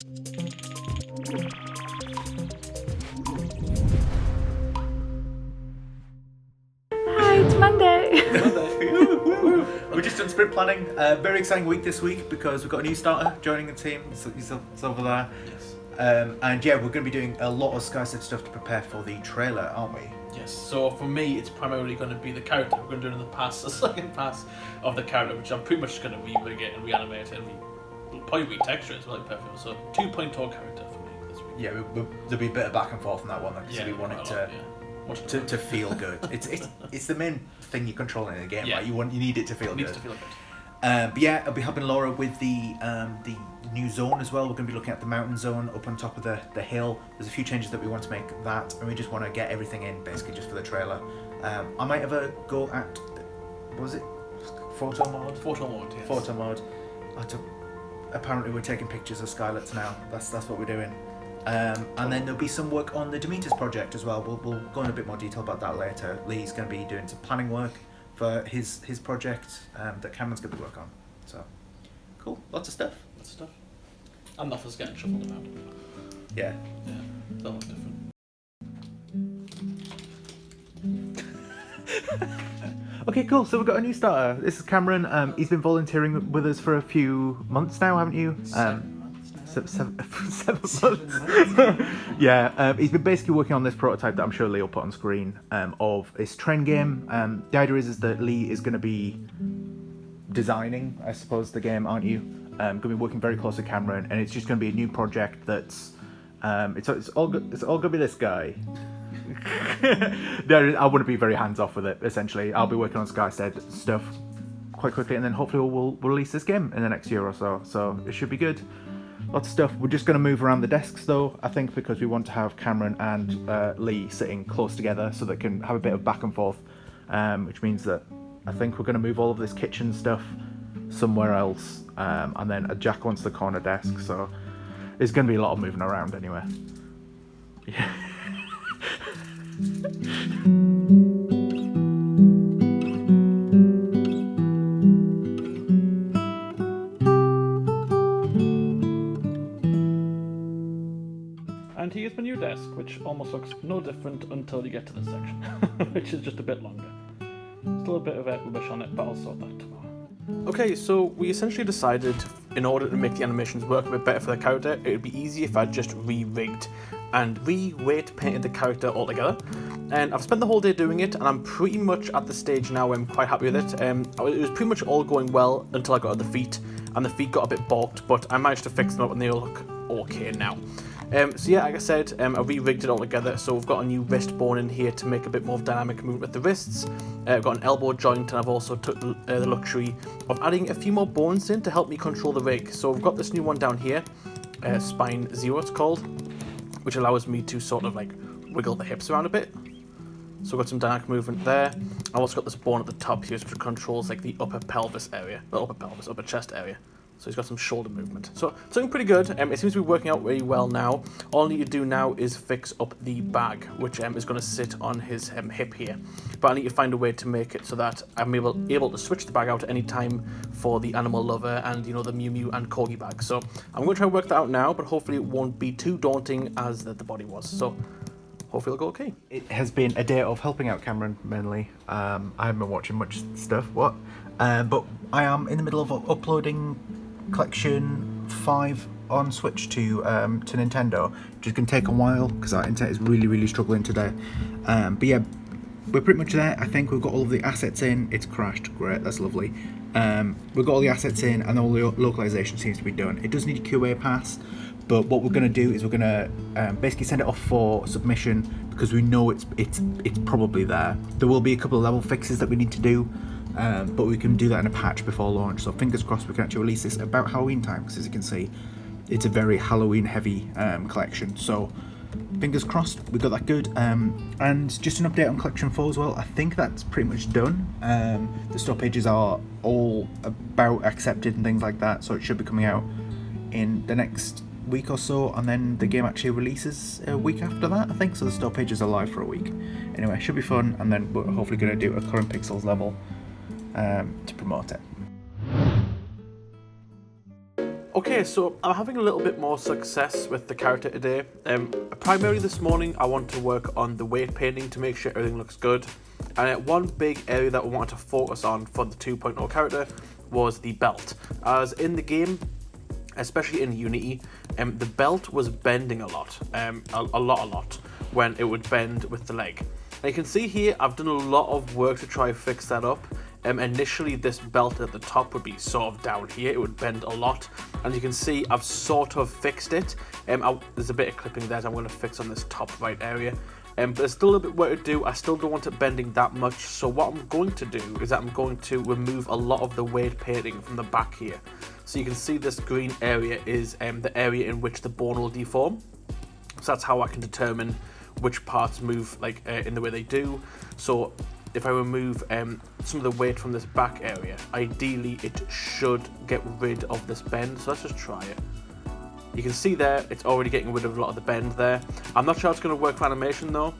Hi, it's Monday. We're just done sprint planning. Very exciting week this week because we've got a new starter joining the team. He's over there. Yes. And yeah, we're going to be doing a lot of Skystead stuff to prepare for the trailer, aren't we? Yes. So for me, it's primarily going to be the character. We're going to do a second pass of the character, which I'm pretty much just going to re-rig it and reanimate it, and we'll probably retexture it as well, perfect. So 2.0 character for me this week. Yeah, there'll be a bit of back and forth on that one because we want it to feel good. It's the main thing you're controlling in the game, right? You need it to feel good. It needs to feel good. But yeah, I'll be helping Laura with the new zone as well. We're going to be looking at the mountain zone up on top of the hill. There's a few changes that we want to make that, and we just want to get everything in basically just for the trailer. I might have a go at, what was it? Photo mode? Photo mode, yes. Photo mode. Apparently we're taking pictures of Skylets now. That's what we're doing. And then there'll be some work on the Demeter's project as well. We'll go in a bit more detail about that later. Lee's going to be doing some planning work for his project that Cameron's going to be working on. So, cool. Lots of stuff. And nothing's getting shuffled about. Yeah. Yeah, that looks different. Okay, cool. So we've got a new starter. This is Cameron. He's been volunteering with us for a few months now, haven't you? 7 months now. 7 months. Yeah, he's been basically working on this prototype that I'm sure Lee will put on screen of this train game. The idea is that Lee is going to be designing, I suppose, the game, aren't you? Going to be working very close to Cameron, and it's just going to be a new project that's it's all going to be this guy. I wouldn't be very hands off with it. Essentially, I'll be working on Skystead stuff quite quickly, and then hopefully we'll release this game in the next year or so. So it should be good. Lots of stuff. We're just going to move around the desks though, I think, because we want to have Cameron and Lee sitting close together so they can have a bit of back and forth, which means that I think we're going to move all of this kitchen stuff somewhere else, and then Jack wants the corner desk, so there's going to be a lot of moving around anyway. Yeah. And here's my new desk, which almost looks no different until you get to this section, which is just a bit longer. Still a bit of rubbish on it, but I'll sort that tomorrow. Okay, so we essentially decided, in order to make the animations work a bit better for the character, it would be easy if I just re-rigged and re-weight painted the character altogether. And I've spent the whole day doing it, and I'm pretty much at the stage now where I'm quite happy with it. It was pretty much all going well until I got to the feet, and the feet got a bit balked, but I managed to fix them up and they all look okay now. So yeah, like I said, I re-rigged it all together, so we've got a new wrist bone in here to make a bit more of dynamic movement with the wrists. I've got an elbow joint, and I've also took the luxury of adding a few more bones in to help me control the rig. So we've got this new one down here, Spine 0 it's called, which allows me to sort of like wiggle the hips around a bit. So we've got some dynamic movement there. I've also got this bone at the top here, which controls like the upper pelvis area, not upper pelvis, upper chest area. So he's got some shoulder movement. So something pretty good. It seems to be working out really well now. All I need to do now is fix up the bag, which is going to sit on his hip here. But I need to find a way to make it so that I'm able to switch the bag out at any time for the animal lover and, you know, the Mew Mew and Corgi bag. So I'm going to try and work that out now, but hopefully it won't be too daunting as the body was. So hopefully it'll go okay. It has been a day of helping out Cameron mainly. I haven't been watching much stuff, but I am in the middle of uploading Collection 5 on Switch to Nintendo, which is going to take a while because our internet is really struggling today. But yeah, we're pretty much there. I think we've got all of the assets in. It's crashed. Great, that's lovely. We've got all the assets in, and all the localization seems to be done. It does need a QA pass, but what we're going to do is we're going to basically send it off for submission because we know it's probably there. There will be a couple of level fixes that we need to do. But we can do that in a patch before launch, so fingers crossed we can actually release this about Halloween time, because as you can see, it's a very Halloween heavy collection, so fingers crossed we got that good. And just an update on Collection 4 as well, I think that's pretty much done. The store pages are all about accepted and things like that, so it should be coming out in the next week or so, and then the game actually releases a week after that, I think, so the store pages are live for a week. Anyway, it should be fun, and then we're hopefully going to do a current pixels level to promote it. Okay, so I'm having a little bit more success with the character today. Primarily this morning, I want to work on the weight painting to make sure everything looks good. And one big area that I wanted to focus on for the 2.0 character was the belt. As in the game, especially in Unity, the belt was bending a lot, a lot, when it would bend with the leg. And you can see here, I've done a lot of work to try and fix that up. Initially, this belt at the top would be sort of down here, it would bend a lot. And you can see, I've sort of fixed it. There's a bit of clipping there that I'm going to fix on this top right area. But there's still a little bit work to do. I still don't want it bending that much. So what I'm going to do is that I'm going to remove a lot of the weight painting from the back here. So you can see this green area is the area in which the bone will deform. So that's how I can determine which parts move like in the way they do. So if I remove some of the weight from this back area, ideally it should get rid of this bend. So let's just try it. You can see there, it's already getting rid of a lot of the bend there. I'm not sure it's going to work for animation though,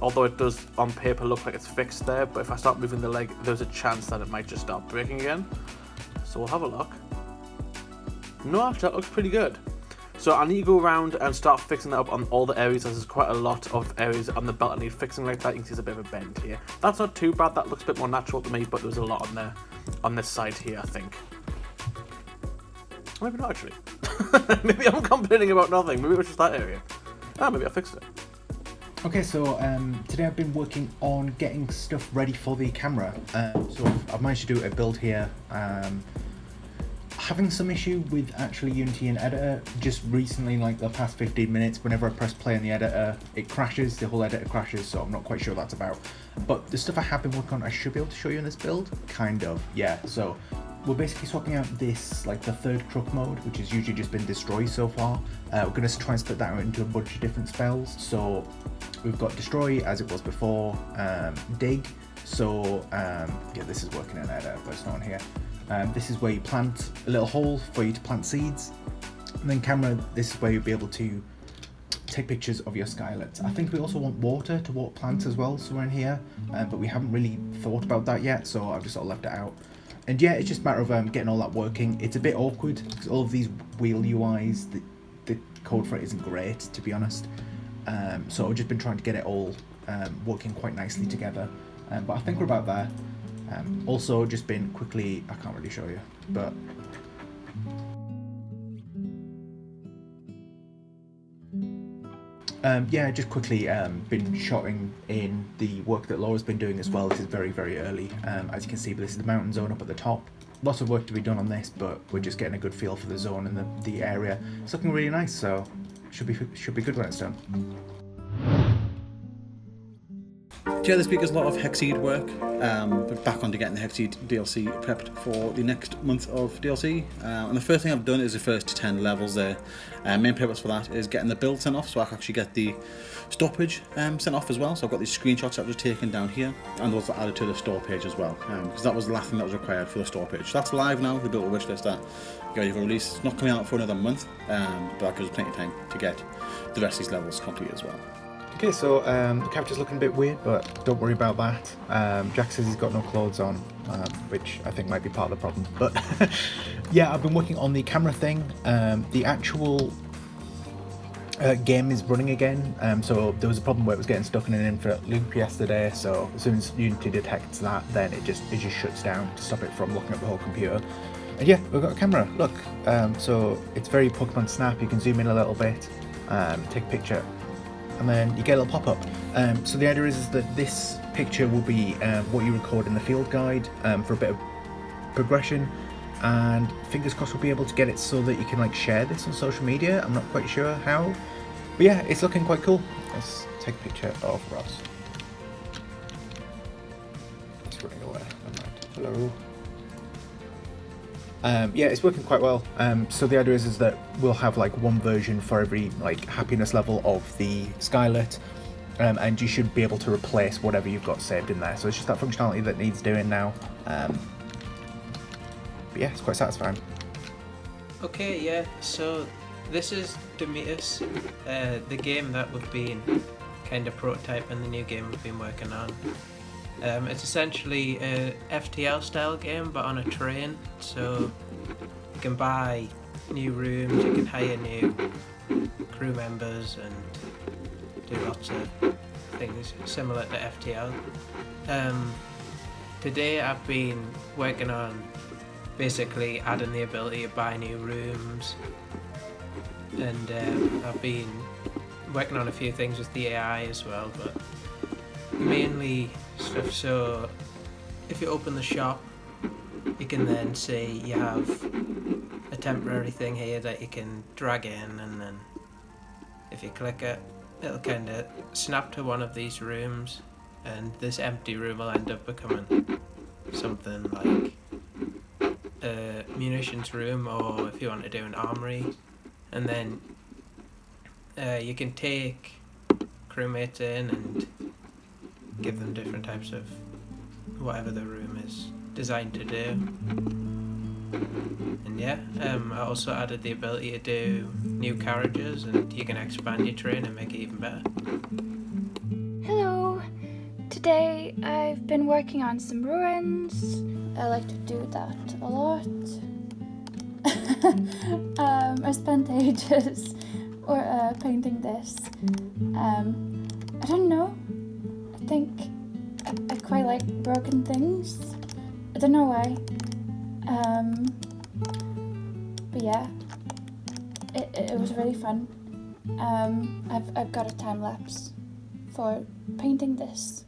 although it does on paper look like it's fixed there, but if I start moving the leg, there's a chance that it might just start breaking again. So we'll have a look. No, actually that looks pretty good. So I need to go around and start fixing that up on all the areas, as there's quite a lot of areas on the belt I need fixing like that. You can see there's a bit of a bend here. That's not too bad, that looks a bit more natural to me, but there's a lot on there, on this side here, I think. Maybe not actually. Maybe I'm complaining about nothing. Maybe it was just that area. Maybe I fixed it. Okay, so today I've been working on getting stuff ready for the camera. So I've managed to do a build here. Having some issue with actually Unity and Editor. Just recently, like the past 15 minutes, whenever I press play on the editor, it crashes, the whole editor crashes, so I'm not quite sure what that's about. But the stuff I have been working on, I should be able to show you in this build. Kind of, yeah. So we're basically swapping out this, like the third crook mode, which has usually just been destroy so far. We're going to try and split that out into a bunch of different spells. So we've got destroy as it was before, dig. So yeah, this is working in editor, but it's not on here. This is where you plant a little hole for you to plant seeds. And then camera, this is where you'll be able to take pictures of your skylets. I think we also want water to water plants as well, somewhere in here, but we haven't really thought about that yet, so I've just sort of left it out. And yeah, it's just a matter of getting all that working. It's a bit awkward because all of these wheel UIs, the code for it isn't great, to be honest. So I've just been trying to get it all working quite nicely together. But I think we're about there. Also, just been quickly, I can't really show you, but yeah, just quickly been shotting in the work that Laura's been doing as well. This is very, very early, as you can see, but this is the mountain zone up at the top. Lots of work to be done on this, but we're just getting a good feel for the zone and the area. It's looking really nice, so should be good when it's done. Yeah, this week is a lot of Hexseed work. We're back on to getting the Hexseed DLC prepped for the next month of DLC. And the first thing I've done is the first 10 levels there. Main purpose for that is getting the build sent off, so I can actually get the store page sent off as well. So I've got these screenshots that was taken down here, and those are added to the store page as well, because that was the last thing that was required for the store page. So that's live now, the build wish list that you ready for release. It's not coming out for another month, but that gives us plenty of time to get the rest of these levels complete as well. Okay, so the character's looking a bit weird, but don't worry about that. Jack says he's got no clothes on, which I think might be part of the problem. But yeah, I've been working on the camera thing. The actual game is running again, so there was a problem where it was getting stuck in an infinite loop yesterday. So as soon as Unity detects that, then it just shuts down to stop it from locking up the whole computer. And yeah, we've got a camera. Look, so it's very Pokemon Snap. You can zoom in a little bit, take a picture, and then you get a little pop-up. So the idea is that this picture will be what you record in the field guide for a bit of progression, and fingers crossed we'll be able to get it so that you can like share this on social media. I'm not quite sure how, but yeah, it's looking quite cool. Let's take a picture of Ross. It's running away. Hello. Yeah, it's working quite well. So the idea is that we'll have like one version for every like happiness level of the Skylet, and you should be able to replace whatever you've got saved in there. So it's just that functionality that needs doing now. But yeah, it's quite satisfying. Okay, yeah, so this is Demetus, the game that we've been kind of prototyping, the new game we've been working on. It's essentially a FTL style game but on a train, so you can buy new rooms, you can hire new crew members and do lots of things similar to FTL. Today I've been working on basically adding the ability to buy new rooms, and I've been working on a few things with the AI as well, but mainly stuff. So if you open the shop, you can then see you have a temporary thing here that you can drag in, and then if you click it, it'll kind of snap to one of these rooms, and this empty room will end up becoming something like a munitions room, or if you want to do an armory. And then you can take crewmates in and give them different types of whatever the room is designed to do. And yeah, I also added the ability to do new carriages, and you can expand your train and make it even better. Hello! Today I've been working on some ruins. I like to do that a lot. I spent ages painting this. I don't know. I think I quite like broken things. I don't know why. But yeah, it was really fun. I've got a time lapse for painting this.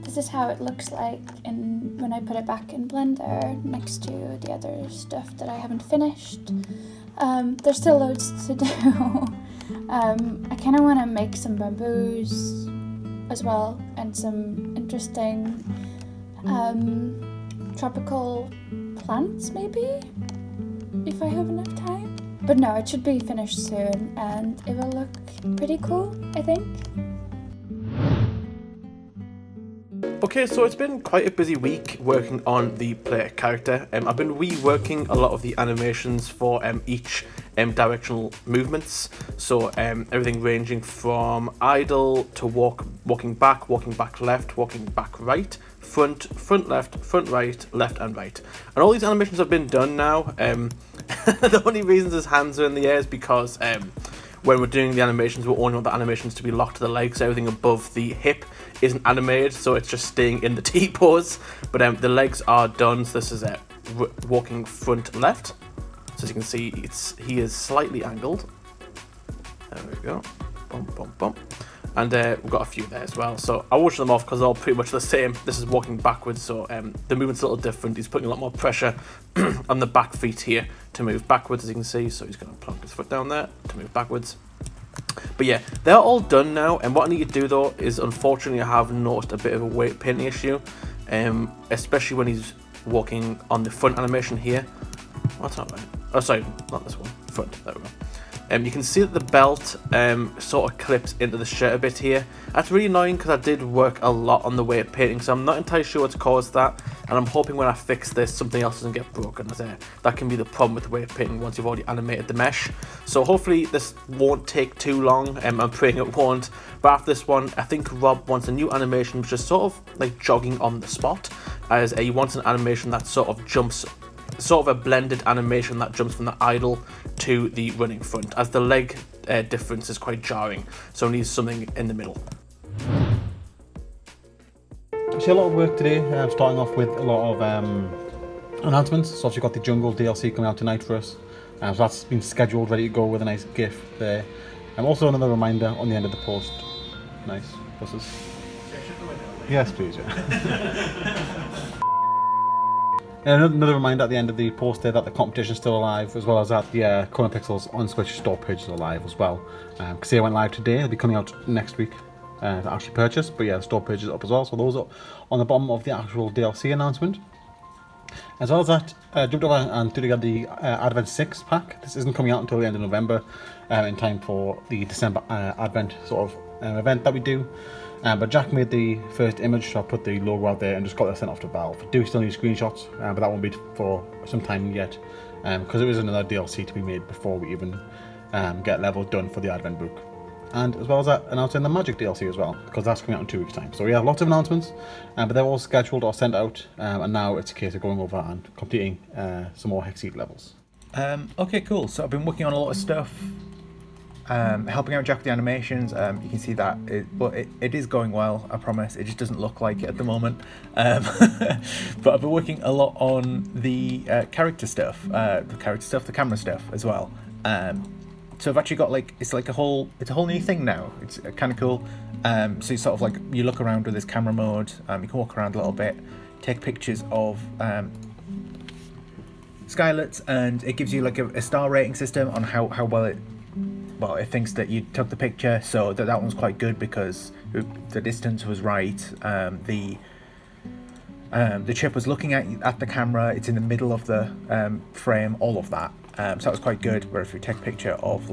This is how it looks like when I put it back in Blender next to the other stuff that I haven't finished. There's still loads to do. I kind of want to make some bamboos as well, and some interesting tropical plants maybe, if I have enough time. But no, it should be finished soon, and it will look pretty cool, I think. Okay, so it's been quite a busy week working on the player character. I've been reworking a lot of the animations for each directional movements. So everything ranging from idle to walking back left, walking back right, front left, front right, left and right. And all these animations have been done now. The only reason his hands are in the air is because when we're doing the animations, we only want the animations to be locked to the legs. So everything above the hip isn't animated, so it's just staying in the T pose. But the legs are done. So this is walking front left. So as you can see, he is slightly angled. There we go. Bump, bump, bump. And we've got a few there as well. So I'll wash them off because they're all pretty much the same. This is walking backwards, so the movement's a little different. He's putting a lot more pressure on the back feet here to move backwards, as you can see. So he's going to plonk his foot down there to move backwards. But yeah, they're all done now. And what I need to do though is, unfortunately, I have noticed a bit of a weight painting issue, especially when he's walking on the front animation here. Oh, that's not right. Oh, sorry, not this one. Front. There we go. You can see that the belt sort of clips into the shirt a bit here. That's really annoying because I did work a lot on the weight painting, so I'm not entirely sure what's caused that. And I'm hoping when I fix this, something else doesn't get broken. That can be the problem with weight painting once you've already animated the mesh. So hopefully this won't take too long. I'm praying it won't. But after this one, I think Rob wants a new animation, which is sort of like jogging on the spot. As he wants an animation that sort of jumps, sort of a blended animation that jumps from the idle to the running front, as the leg difference is quite jarring, so it needs something in the middle. I see a lot of work today, starting off with a lot of announcements. So obviously got the Jungle DLC coming out tonight for us, so that's been scheduled, ready to go with a nice GIF there. And also another reminder on the end of the post. Nice. Buses. Yes, please, yeah. And another reminder at the end of the post there that the competition is still alive, as well as that the Corner Pixels on Switch store page is alive as well. Because they went live today, it'll be coming out next week to actually purchase. But yeah, the store page is up as well, so those are on the bottom of the actual DLC announcement. As well as that, jumped over and threw together the Advent 6 pack. This isn't coming out until the end of November, in time for the December Advent sort of event that we do. But Jack made the first image, so I put the logo out there and just got that sent off to Valve. Do still need screenshots, but that won't be for some time yet, because there is another DLC to be made before we even get levels done for the Advent book. And as well as that, announcing the Magic DLC as well, because that's coming out in 2 weeks' time. So we have lots of announcements, but they're all scheduled or sent out, and now it's a case of going over and completing some more Hexseed levels. Okay, cool. So I've been working on a lot of stuff, helping out Jack with the animations. You can see that, it is going well, I promise. It just doesn't look like it at the moment. But I've been working a lot on the character stuff, the camera stuff as well. So I've actually got it's a whole new thing now. It's kind of cool. So you sort of you look around with this camera mode. You can walk around a little bit, take pictures of skylets, and it gives you a star rating system on how well it thinks that you took the picture. So that one's quite good because the distance was right. The chip was looking at the camera. It's in the middle of the frame. All of that. So that was quite good. Where if we take a picture of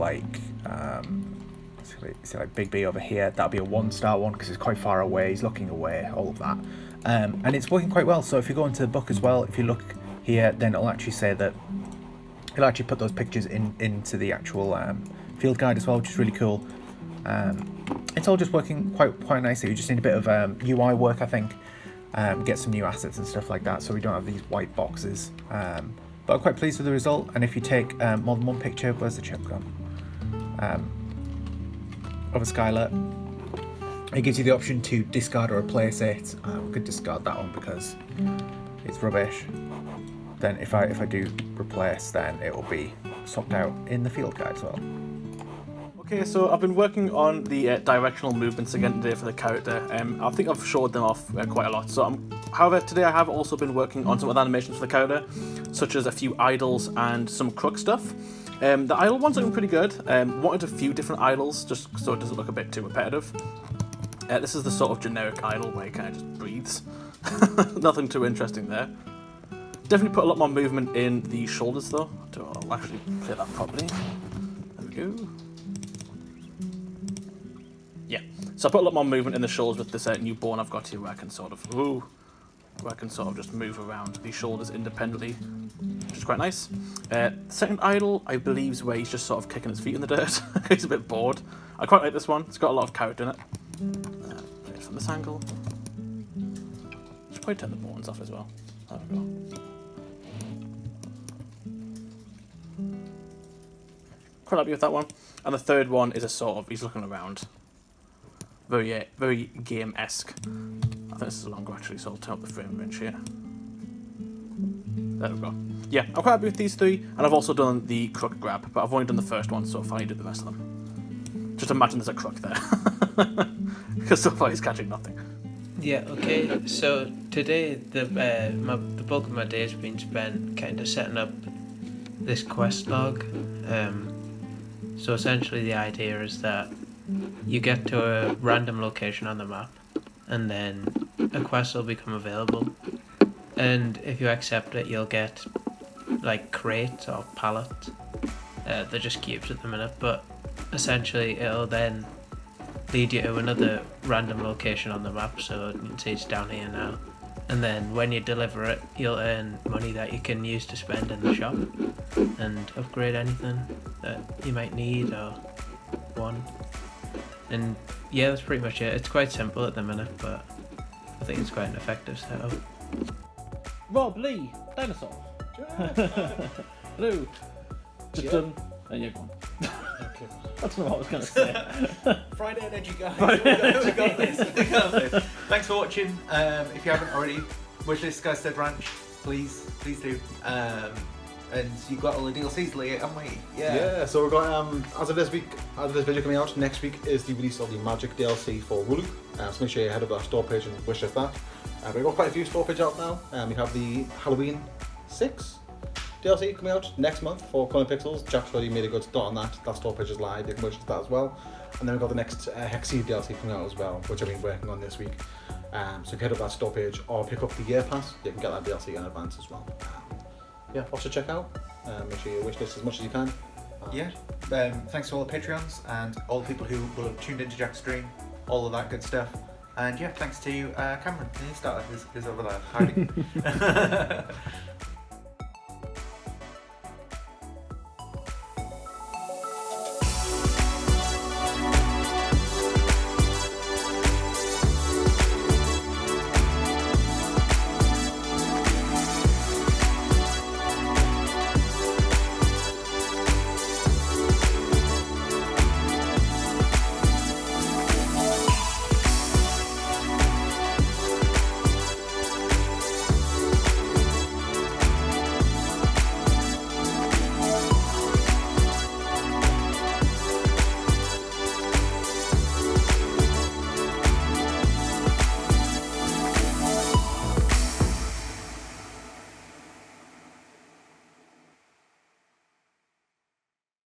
say Big B over here, that'll be a 1-star one because it's quite far away. He's looking away. All of that, and it's working quite well. So if you go into the book as well, if you look here, then it'll actually say that it'll actually put those pictures into the actual field guide as well, which is really cool. It's all just working quite nicely. We just need a bit of UI work, I think. Get some new assets and stuff like that, so we don't have these white boxes. But I'm quite pleased with the result. And if you take more than one picture, where's the chip gone? Of a skylet, it gives you the option to discard or replace it. We could discard that one because it's rubbish. Then if I do replace, then it will be swapped out in the field guide as well. Okay, so I've been working on the directional movements again today for the character. I think I've showed them off quite a lot. So, however, today I have also been working on some other animations for the character, such as a few idols and some crook stuff. The idle one's looking pretty good. Wanted a few different idols just so it doesn't look a bit too repetitive. This is the sort of generic idol where he kind of just breathes. Nothing too interesting there. Definitely put a lot more movement in the shoulders though. I'll actually play that properly. There we go. Yeah, so I put a lot more movement in the shoulders with this newborn I've got here where I can sort of just move around the shoulders independently, which is quite nice. Second idol, I believe, is where he's just sort of kicking his feet in the dirt. He's a bit bored. I quite like this one. It's got a lot of character in it. Play it from this angle. Should probably turn the bones off as well. There we go. Quite happy with that one. And the third one is a sort of, he's looking around. Very game-esque. I think this is longer actually, so I'll turn up the frame range here. There we go. Yeah, I'm quite happy with these three, and I've also done the crook grab, but I've only done the first one, so I'll finally do the rest of them. Just imagine there's a crook there. Because so far he's catching nothing. Yeah, okay, so today the bulk of my day has been spent kind of setting up this quest log. So essentially the idea is that you get to a random location on the map, and then a quest will become available, and if you accept it you'll get crates or pallets. They're just cubes at the minute, but essentially it'll then lead you to another random location on the map, so you can see it's down here now, and then when you deliver it you'll earn money that you can use to spend in the shop and upgrade anything that you might need or want. And yeah, that's pretty much it. It's quite simple at the minute, but I think it's quite an effective setup. Rob Lee, dinosaur. Hello. Just done. There you go. Okay. That's not what I was going to say. Friday Energy guys. We got this. Thanks for watching. If you haven't already, wishlist Skystead Ranch, please do. And you've got all the DLCs later, haven't we? Yeah, so we've got, as of this video coming out, next week is the release of the Magic DLC for Wooloo. So make sure you head over to our store page and wishlist that. We've got quite a few store pages out now. We have the Halloween 6 DLC coming out next month for Coin Pixels. Jack's already made a good start on that. That store page is live, you can wishlist that as well. And then we've got the next Hexseed DLC coming out as well, which I've been working on this week. So if you head over to that store page or pick up the Year Pass, you can get that DLC in advance as well. Yeah, lots to check out. Make sure you wishlist as much as you can. Yeah. Thanks to all the Patreons and all the people who will have tuned into Jack's stream, all of that good stuff. And yeah, thanks to Cameron, the new starter, who's over there hiding.